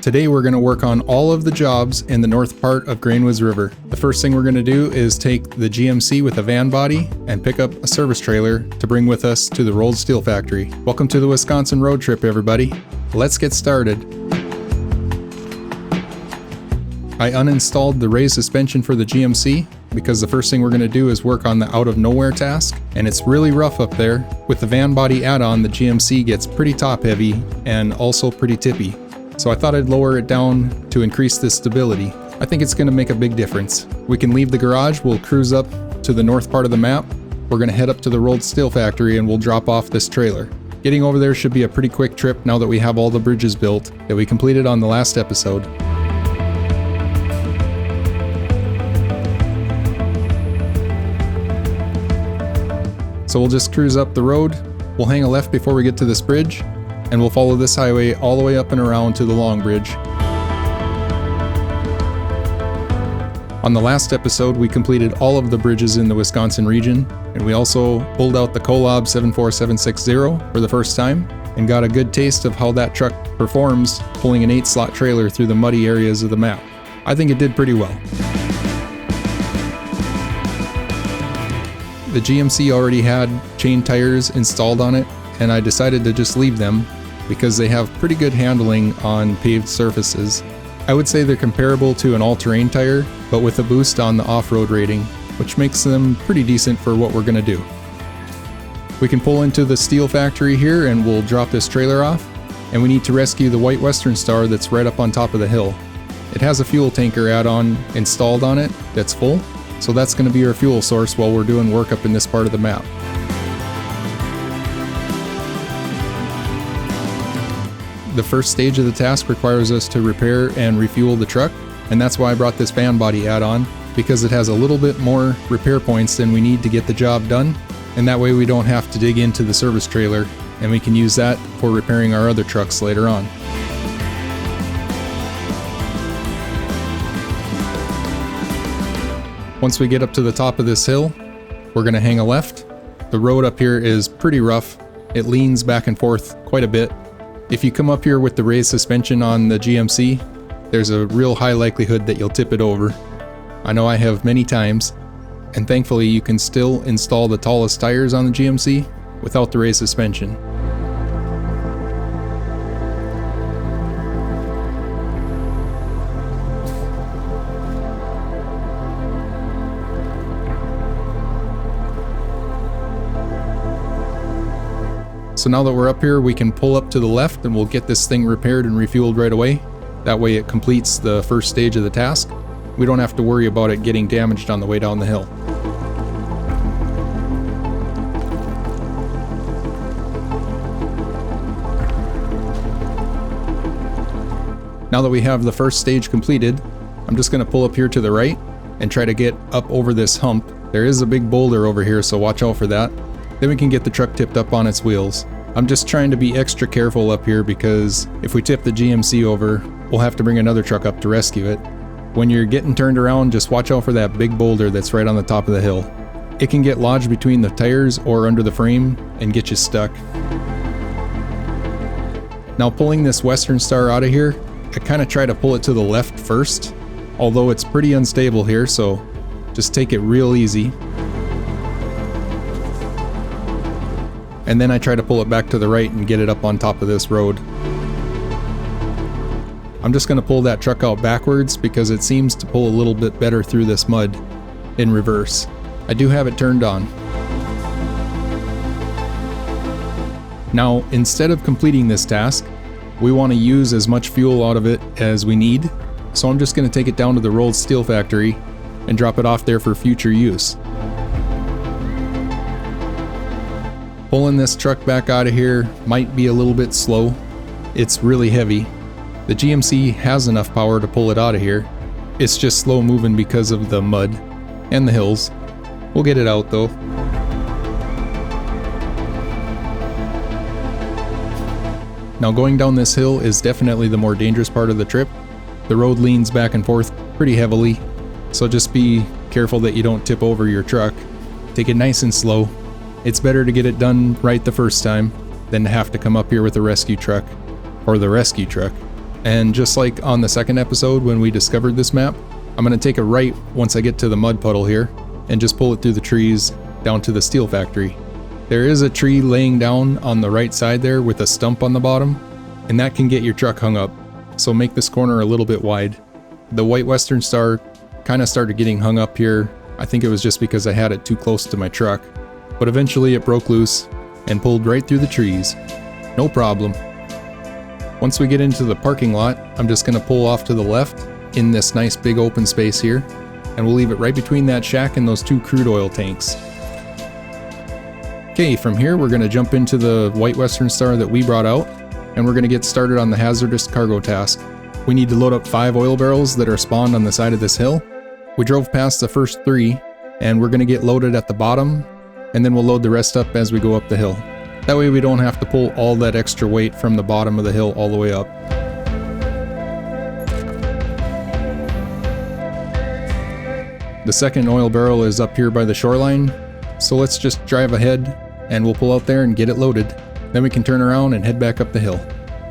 Today we're going to work on all of the jobs in the north part of Grainwoods River. The first thing we're going to do is take the GMC with a van body and pick up a service trailer to bring with us to the rolled steel factory. Welcome to the Wisconsin road trip, everybody. Let's get started. I uninstalled the raised suspension for the GMC because the first thing we're going to do is work on the out of nowhere task, and it's really rough up there. With the van body add-on, the GMC gets pretty top heavy and also pretty tippy. So I thought I'd lower it down to increase the stability. I think it's going to make a big difference. We can leave the garage, we'll cruise up to the north part of the map. We're going to head up to the rolled steel factory and we'll drop off this trailer. Getting over there should be a pretty quick trip now that we have all the bridges built that we completed on the last episode. So we'll just cruise up the road, we'll hang a left before we get to this bridge, and we'll follow this highway all the way up and around to the long bridge. On the last episode, we completed all of the bridges in the Wisconsin region, and we also pulled out the Kolob 74760 for the first time, and got a good taste of how that truck performs pulling an 8-slot trailer through the muddy areas of the map. I think it did pretty well. The GMC already had chain tires installed on it, and I decided to just leave them because they have pretty good handling on paved surfaces. I would say they're comparable to an all-terrain tire, but with a boost on the off-road rating, which makes them pretty decent for what we're going to do. We can pull into the steel factory here and we'll drop this trailer off, and we need to rescue the white Western Star that's right up on top of the hill. It has a fuel tanker add-on installed on it that's full, so that's going to be our fuel source while we're doing work up in this part of the map. The first stage of the task requires us to repair and refuel the truck, and that's why I brought this van body add-on, because it has a little bit more repair points than we need to get the job done, and that way we don't have to dig into the service trailer, and we can use that for repairing our other trucks later on. Once we get up to the top of this hill, we're going to hang a left. The road up here is pretty rough. It leans back and forth quite a bit. If you come up here with the raised suspension on the GMC, there's a real high likelihood that you'll tip it over. I know I have many times, and thankfully you can still install the tallest tires on the GMC without the raised suspension. So now that we're up here, we can pull up to the left and we'll get this thing repaired and refueled right away. That way it completes the first stage of the task. We don't have to worry about it getting damaged on the way down the hill. Now that we have the first stage completed, I'm just going to pull up here to the right and try to get up over this hump. There is a big boulder over here, so watch out for that. Then we can get the truck tipped up on its wheels. I'm just trying to be extra careful up here because if we tip the GMC over, we'll have to bring another truck up to rescue it. When you're getting turned around, just watch out for that big boulder that's right on the top of the hill. It can get lodged between the tires or under the frame and get you stuck. Now pulling this Western Star out of here, I kind of try to pull it to the left first, although it's pretty unstable here, so just take it real easy. And then I try to pull it back to the right and get it up on top of this road. I'm just going to pull that truck out backwards because it seems to pull a little bit better through this mud in reverse. I do have it turned on. Now, instead of completing this task, we want to use as much fuel out of it as we need, so I'm just going to take it down to the rolled steel factory and drop it off there for future use. Pulling this truck back out of here might be a little bit slow. It's really heavy. The GMC has enough power to pull it out of here. It's just slow moving because of the mud and the hills. We'll get it out though. Now going down this hill is definitely the more dangerous part of the trip. The road leans back and forth pretty heavily, so just be careful that you don't tip over your truck. Take it nice and slow. It's better to get it done right the first time than to have to come up here with a rescue truck, or the rescue truck, And just like on the second episode when we discovered this map, I'm going to take a right once I get to the mud puddle here and just pull it through the trees down to the steel factory. There is a tree laying down on the right side there with a stump on the bottom, and that can get your truck hung up, so make this corner a little bit wide. The white Western Star kind of started getting hung up here. I think it was just because I had it too close to my truck, but eventually it broke loose and pulled right through the trees. No problem. Once we get into the parking lot, I'm just going to pull off to the left in this nice big open space here, and we'll leave it right between that shack and those 2 crude oil tanks. Okay, from here we're going to jump into the white Western Star that we brought out, and we're going to get started on the hazardous cargo task. We need to load up 5 oil barrels that are spawned on the side of this hill. We drove past the first 3, and we're going to get loaded at the bottom, and then we'll load the rest up as we go up the hill. That way we don't have to pull all that extra weight from the bottom of the hill all the way up. The second oil barrel is up here by the shoreline, so let's just drive ahead and we'll pull out there and get it loaded. Then we can turn around and head back up the hill.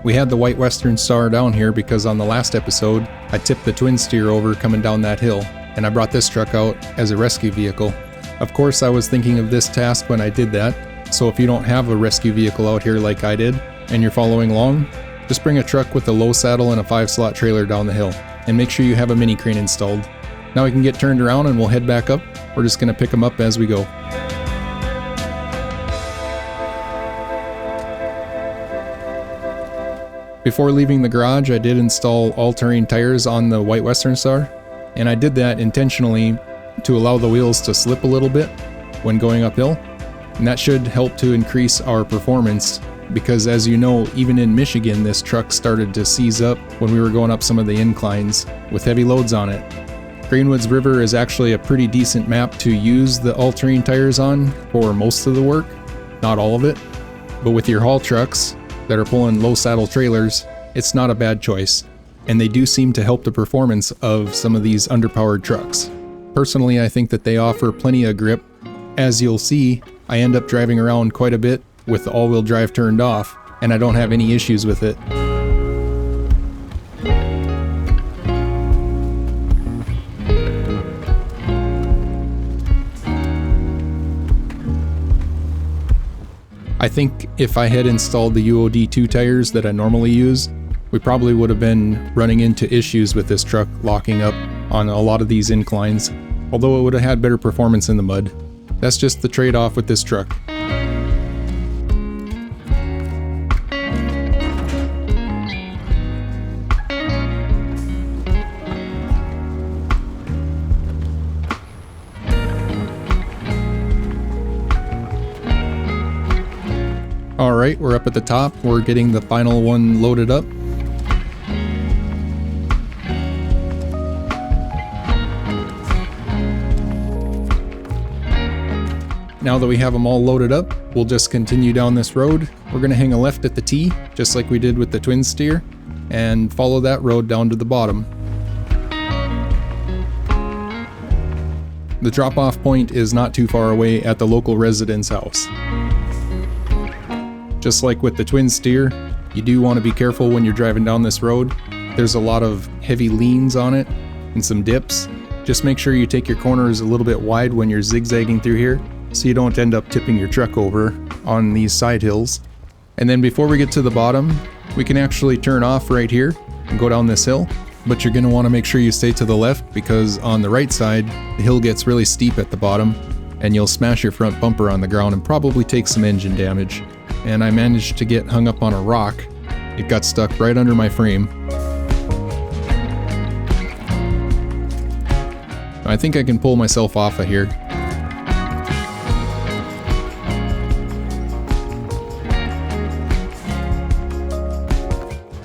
We had the white Western Star down here because on the last episode, I tipped the twin steer over coming down that hill, and I brought this truck out as a rescue vehicle. Of course, I was thinking of this task when I did that, so if you don't have a rescue vehicle out here like I did, and you're following along, just bring a truck with a low saddle and a 5-slot trailer down the hill, and make sure you have a mini crane installed. Now we can get turned around and we'll head back up. We're just going to pick them up as we go. Before leaving the garage, I did install all-terrain tires on the white Western Star, and I did that intentionally to allow the wheels to slip a little bit when going uphill, and that should help to increase our performance because, as you know, even in Michigan this truck started to seize up when we were going up some of the inclines with heavy loads on it. Grainwoods River is actually a pretty decent map to use the all-terrain tires on for most of the work, not all of it, but with your haul trucks that are pulling low saddle trailers, it's not a bad choice, and they do seem to help the performance of some of these underpowered trucks. Personally, I think that they offer plenty of grip. As you'll see, I end up driving around quite a bit with the all-wheel drive turned off, and I don't have any issues with it. I think if I had installed the UOD2 tires that I normally use, we probably would have been running into issues with this truck locking up on a lot of these inclines, although it would have had better performance in the mud. That's just the trade-off with this truck. Alright, we're up at the top. We're getting the final one loaded up. Now that we have them all loaded up, we'll just continue down this road. We're going to hang a left at the T, just like we did with the twin steer, and follow that road down to the bottom. The drop-off point is not too far away at the local resident's house. Just like with the twin steer, you do want to be careful when you're driving down this road. There's a lot of heavy leans on it and some dips. Just make sure you take your corners a little bit wide when you're zigzagging through here so you don't end up tipping your truck over on these side hills. And then before we get to the bottom, we can actually turn off right here and go down this hill. But you're going to want to make sure you stay to the left because on the right side, the hill gets really steep at the bottom and you'll smash your front bumper on the ground and probably take some engine damage. And I managed to get hung up on a rock. It got stuck right under my frame. I think I can pull myself off of here.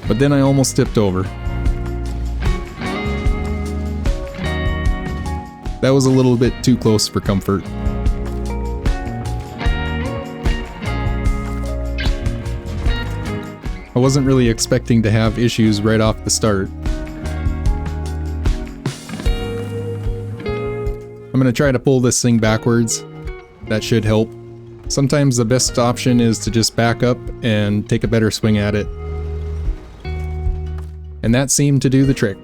But then I almost tipped over. That was a little bit too close for comfort. I wasn't really expecting to have issues right off the start. I'm going to try to pull this thing backwards. That should help. Sometimes the best option is to just back up and take a better swing at it. and that seemed to do the trick.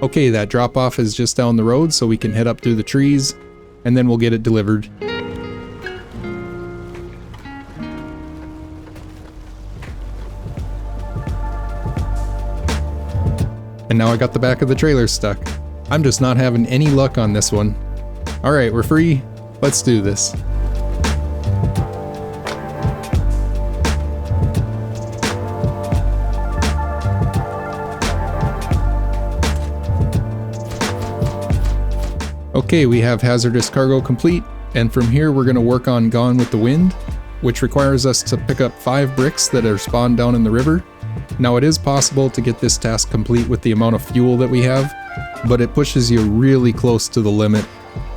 Okay, that drop off is just down the road, so we can head up through the trees, and then we'll get it delivered. And now I got the back of the trailer stuck. I'm just not having any luck on this one. Alright, we're free. Let's do this. Okay, we have Hazardous Cargo complete, and from here we're going to work on Gone with the Wind, which requires us to pick up 5 bricks that are spawned down in the river. Now it is possible to get this task complete with the amount of fuel that we have, but it pushes you really close to the limit.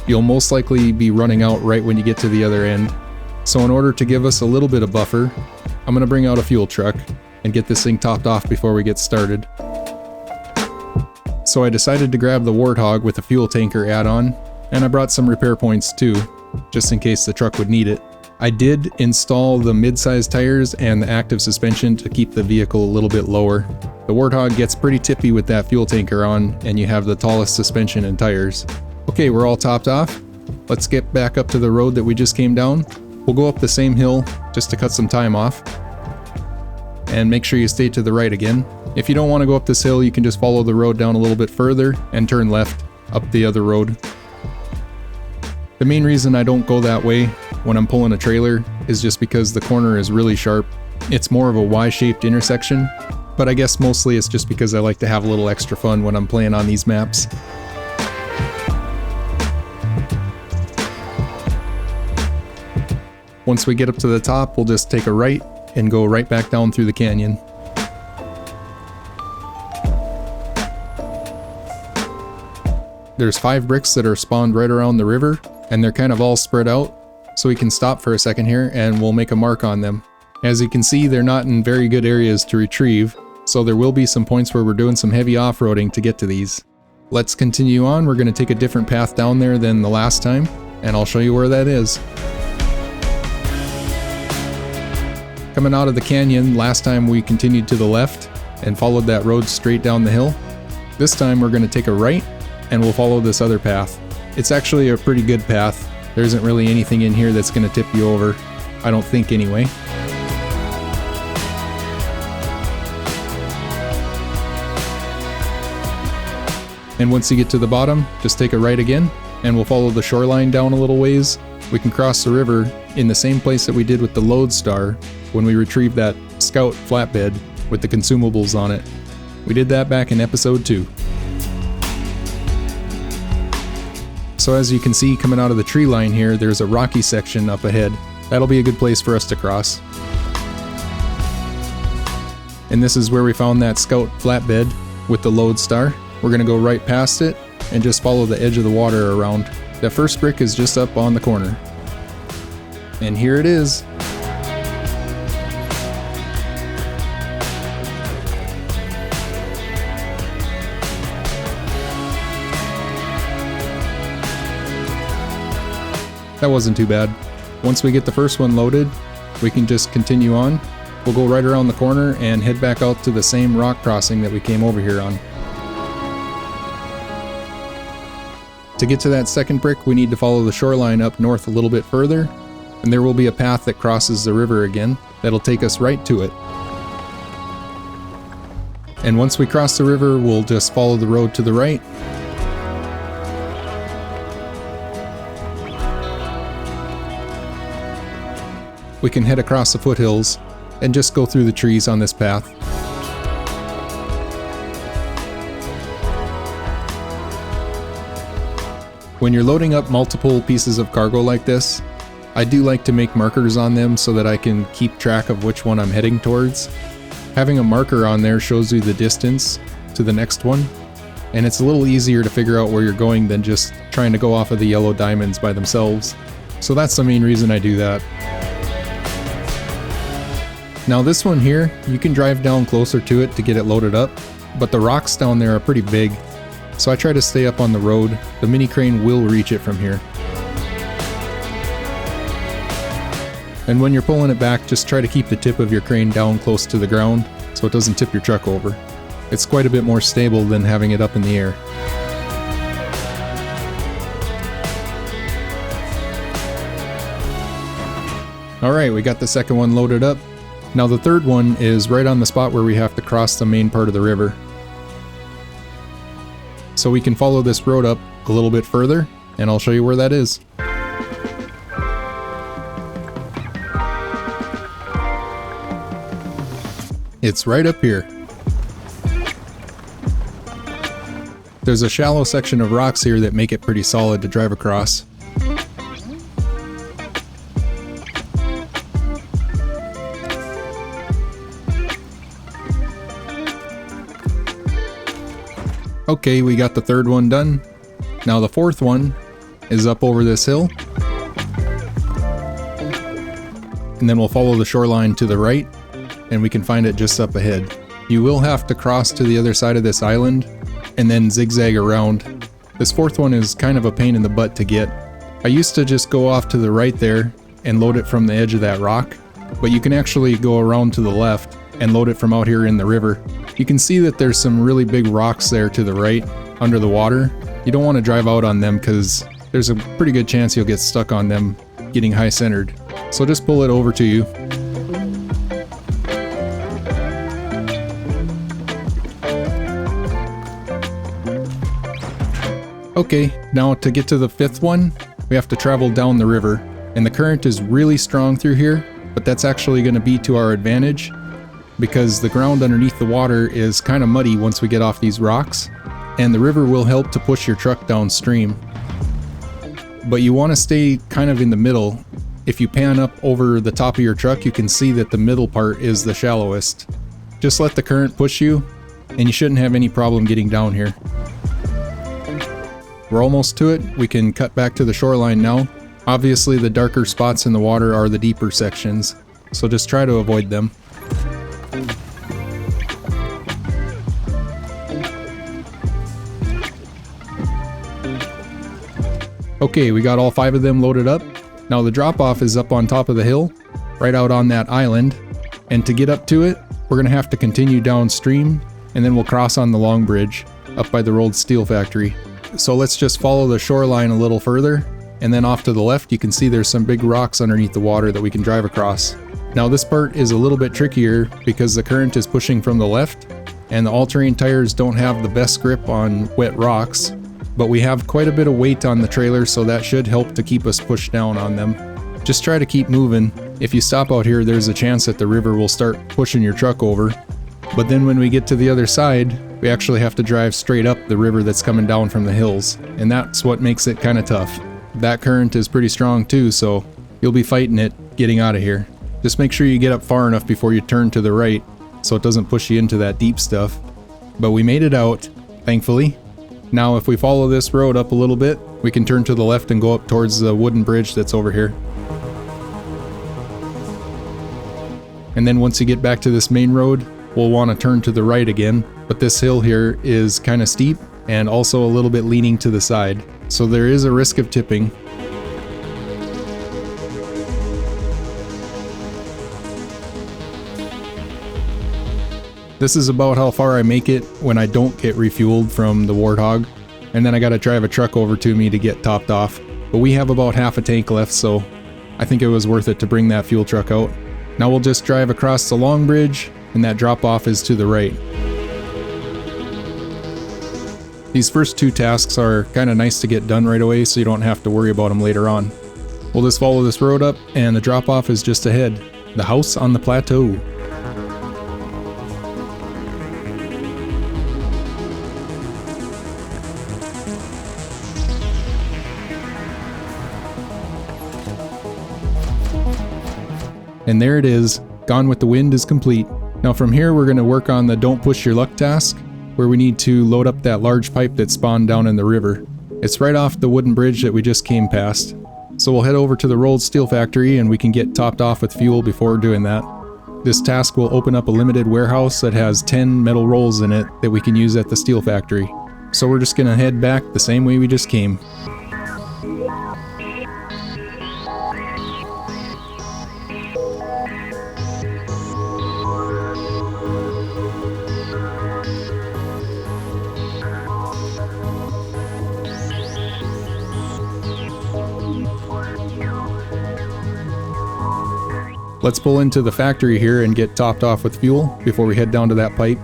You'll most likely be running out right when you get to the other end. So in order to give us a little bit of buffer, I'm going to bring out a fuel truck and get this thing topped off before we get started. So I decided to grab the Warthog with a fuel tanker add-on, and I brought some repair points too, just in case the truck would need it. I did install the mid-size tires and the active suspension to keep the vehicle a little bit lower. The Warthog gets pretty tippy with that fuel tanker on, and you have the tallest suspension and tires. Okay, we're all topped off. Let's get back up to the road that we just came down. We'll go up the same hill just to cut some time off. And make sure you stay to the right again. If you don't want to go up this hill, you can just follow the road down a little bit further and turn left up the other road. The main reason I don't go that way when I'm pulling a trailer is just because the corner is really sharp. It's more of a Y-shaped intersection, but I guess mostly it's just because I like to have a little extra fun when I'm playing on these maps. Once we get up to the top, we'll just take a right and go right back down through the canyon. There's 5 bricks that are spawned right around the river, and they're kind of all spread out, so we can stop for a second here and we'll make a mark on them. As you can see, they're not in very good areas to retrieve, so there will be some points where we're doing some heavy off-roading to get to these. Let's continue on. We're going to take a different path down there than the last time, and I'll show you where that is. Coming out of the canyon, last time we continued to the left and followed that road straight down the hill. This time we're going to take a right and we'll follow this other path. It's actually a pretty good path. There isn't really anything in here that's going to tip you over. I don't think anyway. And once you get to the bottom, just take a right again and we'll follow the shoreline down a little ways. We can cross the river in the same place that we did with the Lodestar when we retrieved that Scout flatbed with the consumables on it. We did that back in episode 2. So as you can see coming out of the tree line here, there's a rocky section up ahead. That'll be a good place for us to cross. And this is where we found that Scout flatbed with the Lodestar. We're going to go right past it and just follow the edge of the water around. The first brick is just up on the corner. And here it is. That wasn't too bad. Once we get the first one loaded, we can just continue on. We'll go right around the corner and head back out to the same rock crossing that we came over here on. To get to that second brick, we need to follow the shoreline up north a little bit further, and there will be a path that crosses the river again that'll take us right to it. And once we cross the river, we'll just follow the road to the right. We can head across the foothills and just go through the trees on this path. When you're loading up multiple pieces of cargo like this, I do like to make markers on them so that I can keep track of which one I'm heading towards. Having a marker on there shows you the distance to the next one, and it's a little easier to figure out where you're going than just trying to go off of the yellow diamonds by themselves. So that's the main reason I do that. Now this one here, you can drive down closer to it to get it loaded up, but the rocks down there are pretty big, so I try to stay up on the road. The mini crane will reach it from here. And when you're pulling it back, just try to keep the tip of your crane down close to the ground so it doesn't tip your truck over. It's quite a bit more stable than having it up in the air. Alright, we got the second one loaded up. Now the third one is right on the spot where we have to cross the main part of the river. So we can follow this road up a little bit further, and I'll show you where that is. It's right up here. There's a shallow section of rocks here that make it pretty solid to drive across. Okay, we got the third one done. Now the fourth one is up over this hill. And then we'll follow the shoreline to the right, and we can find it just up ahead. You will have to cross to the other side of this island, and then zigzag around. This fourth one is kind of a pain in the butt to get. I used to just go off to the right there and load it from the edge of that rock, but you can actually go around to the left and load it from out here in the river. You can see that there's some really big rocks there to the right, under the water. You don't want to drive out on them because there's a pretty good chance you'll get stuck on them getting high centered. So just pull it over to you. Okay, now to get to the fifth one, we have to travel down the river. And the current is really strong through here, but that's actually going to be to our advantage, because the ground underneath the water is kind of muddy once we get off these rocks, and the river will help to push your truck downstream. But you want to stay kind of in the middle. If you pan up over the top of your truck, you can see that the middle part is the shallowest. Just let the current push you, and you shouldn't have any problem getting down here. We're almost to it. We can cut back to the shoreline now. Obviously the darker spots in the water are the deeper sections, so just try to avoid them. Okay, we got all 5 of them loaded up. Now the drop-off is up on top of the hill, right out on that island. And to get up to it, we're going to have to continue downstream, and then we'll cross on the long bridge, up by the rolled steel factory. So let's just follow the shoreline a little further, and then off to the left you can see there's some big rocks underneath the water that we can drive across. Now this part is a little bit trickier because the current is pushing from the left, and the all-terrain tires don't have the best grip on wet rocks. But we have quite a bit of weight on the trailer, so that should help to keep us pushed down on them. Just try to keep moving. If you stop out here, there's a chance that the river will start pushing your truck over. But then when we get to the other side, we actually have to drive straight up the river that's coming down from the hills, and that's what makes it kind of tough. That current is pretty strong too, so you'll be fighting it getting out of here. Just make sure you get up far enough before you turn to the right, so it doesn't push you into that deep stuff. But we made it out, thankfully. Now if we follow this road up a little bit, we can turn to the left and go up towards the wooden bridge that's over here. And then once you get back to this main road, we'll want to turn to the right again, but this hill here is kind of steep and also a little bit leaning to the side, so there is a risk of tipping. This is about how far I make it when I don't get refueled from the Warthog, and then I gotta drive a truck over to me to get topped off. But we have about half a tank left, so I think it was worth it to bring that fuel truck out. Now we'll just drive across the long bridge, and that drop off is to the right. These first 2 tasks are kind of nice to get done right away, so you don't have to worry about them later on. We'll just follow this road up, and the drop off is just ahead. The house on the plateau. And there it is, Gone with the Wind is complete. Now from here we're going to work on the Don't Push Your Luck task, where we need to load up that large pipe that spawned down in the river. It's right off the wooden bridge that we just came past. So we'll head over to the rolled steel factory and we can get topped off with fuel before doing that. This task will open up a limited warehouse that has 10 metal rolls in it that we can use at the steel factory. So we're just going to head back the same way we just came. Let's pull into the factory here and get topped off with fuel before we head down to that pipe.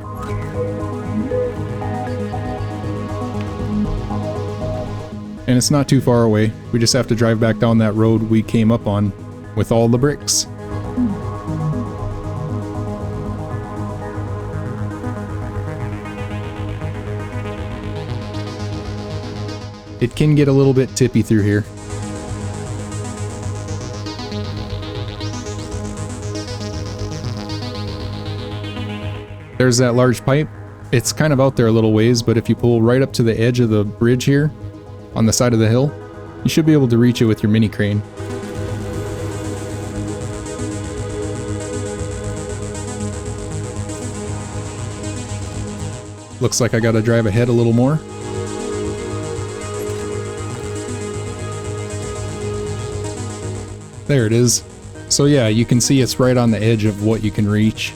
And it's not too far away. We just have to drive back down that road we came up on with all the bricks. It can get a little bit tippy through here. There's that large pipe. It's kind of out there a little ways, but if you pull right up to the edge of the bridge here, on the side of the hill, you should be able to reach it with your mini crane. Looks like I gotta drive ahead a little more. There it is. So yeah, you can see it's right on the edge of what you can reach.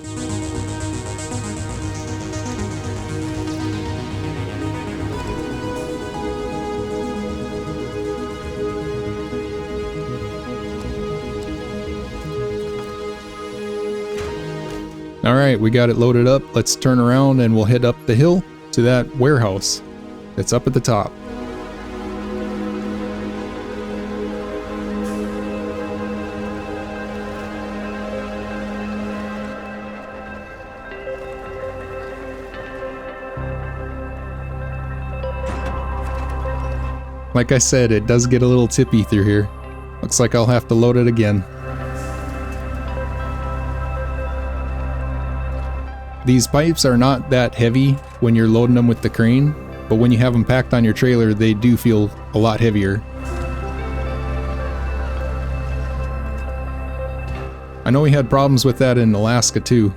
Alright, we got it loaded up. Let's turn around and we'll head up the hill to that warehouse that's up at the top. Like I said, it does get a little tippy through here. Looks like I'll have to load it again. These pipes are not that heavy when you're loading them with the crane, but when you have them packed on your trailer, they do feel a lot heavier. I know we had problems with that in Alaska too.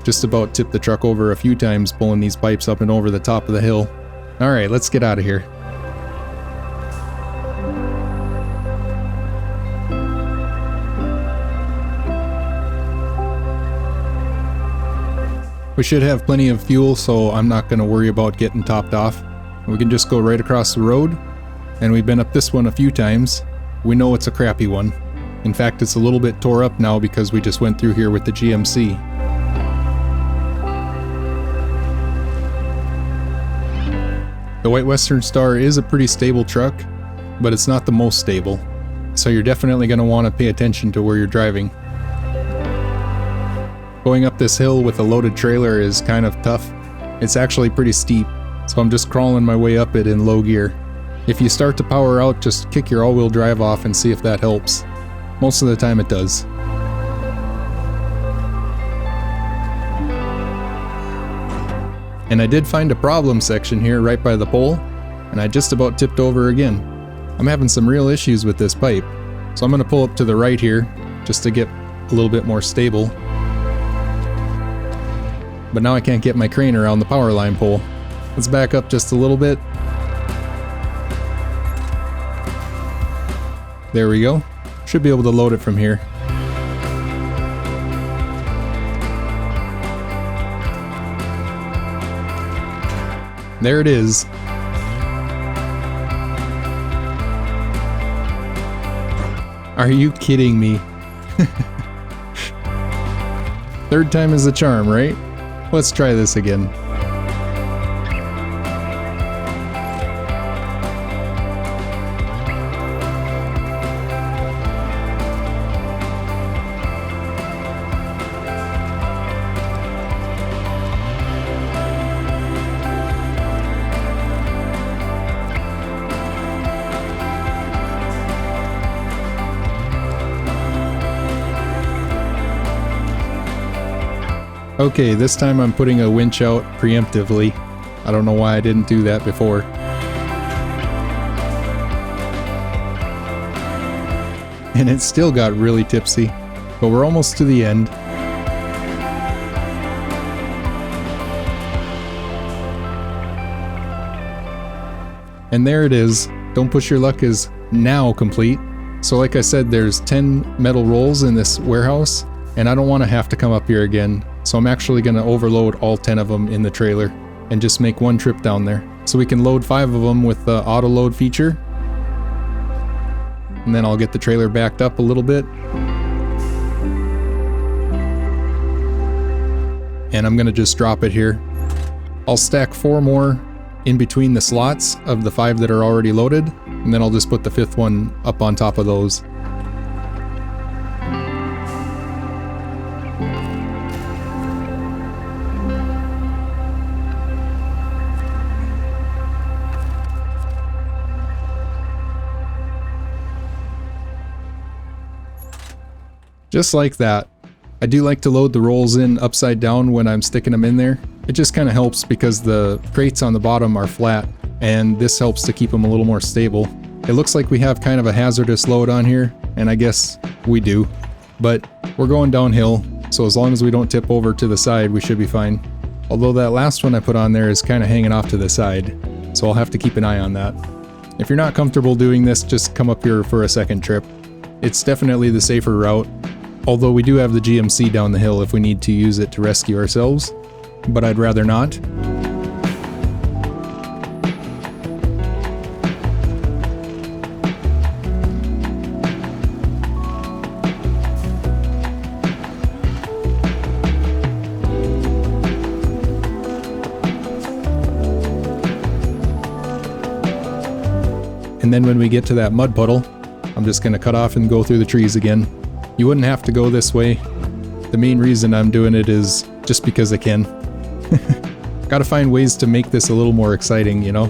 Just about tipped the truck over a few times pulling these pipes up and over the top of the hill. Alright, let's get out of here. We should have plenty of fuel, so I'm not going to worry about getting topped off. We can just go right across the road, and we've been up this one a few times. We know it's a crappy one. In fact, it's a little bit tore up now because we just went through here with the GMC. The White Western Star is a pretty stable truck, but it's not the most stable. So you're definitely going to want to pay attention to where you're driving. Going up this hill with a loaded trailer is kind of tough. It's actually pretty steep, so I'm just crawling my way up it in low gear. If you start to power out, just kick your all-wheel drive off and see if that helps. Most of the time it does. And I did find a problem section here right by the pole, and I just about tipped over again. I'm having some real issues with this pipe, so I'm going to pull up to the right here just to get a little bit more stable. But now I can't get my crane around the power line pole. Let's back up just a little bit. There we go. Should be able to load it from here. There it is. Are you kidding me? Third time is the charm, right? Let's try this again. Okay, this time I'm putting a winch out preemptively. I don't know why I didn't do that before. And it still got really tipsy, but we're almost to the end. And there it is. Don't Push Your Luck is now complete. So like I said, there's 10 metal rolls in this warehouse, and I don't want to have to come up here again. So I'm actually going to overload all 10 of them in the trailer and just make one trip down there. So we can load 5 of them with the auto load feature. And then I'll get the trailer backed up a little bit. and I'm gonna just drop it here. I'll stack 4 more in between the slots of the 5 that are already loaded, and then I'll just put the 5th one up on top of those. Just like that. I do like to load the rolls in upside down when I'm sticking them in there. It just kind of helps because the crates on the bottom are flat, and this helps to keep them a little more stable. It looks like we have kind of a hazardous load on here, and I guess we do. But we're going downhill, so as long as we don't tip over to the side, we should be fine. Although that last one I put on there is kind of hanging off to the side, so I'll have to keep an eye on that. If you're not comfortable doing this, just come up here for a second trip. It's definitely the safer route. Although we do have the GMC down the hill if we need to use it to rescue ourselves, but I'd rather not. And then when we get to that mud puddle, I'm just going to cut off and go through the trees again. You wouldn't have to go this way. The main reason I'm doing it is just because I can. Gotta find ways to make this a little more exciting, you know?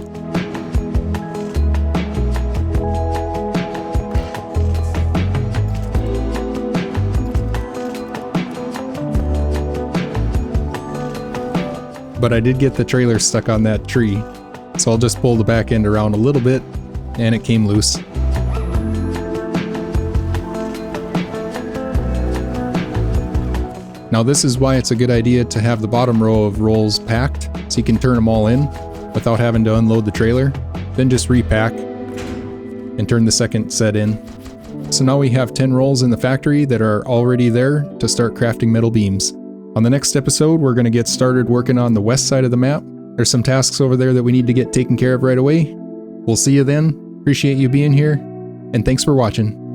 But I did get the trailer stuck on that tree, so I'll just pull the back end around a little bit, and it came loose. Now this is why it's a good idea to have the bottom row of rolls packed, so you can turn them all in without having to unload the trailer, then just repack and turn the second set in. So now we have 10 rolls in the factory that are already there to start crafting metal beams. On the next episode, we're going to get started working on the west side of the map. There's some tasks over there that we need to get taken care of right away. We'll see you then. Appreciate you being here, and thanks for watching.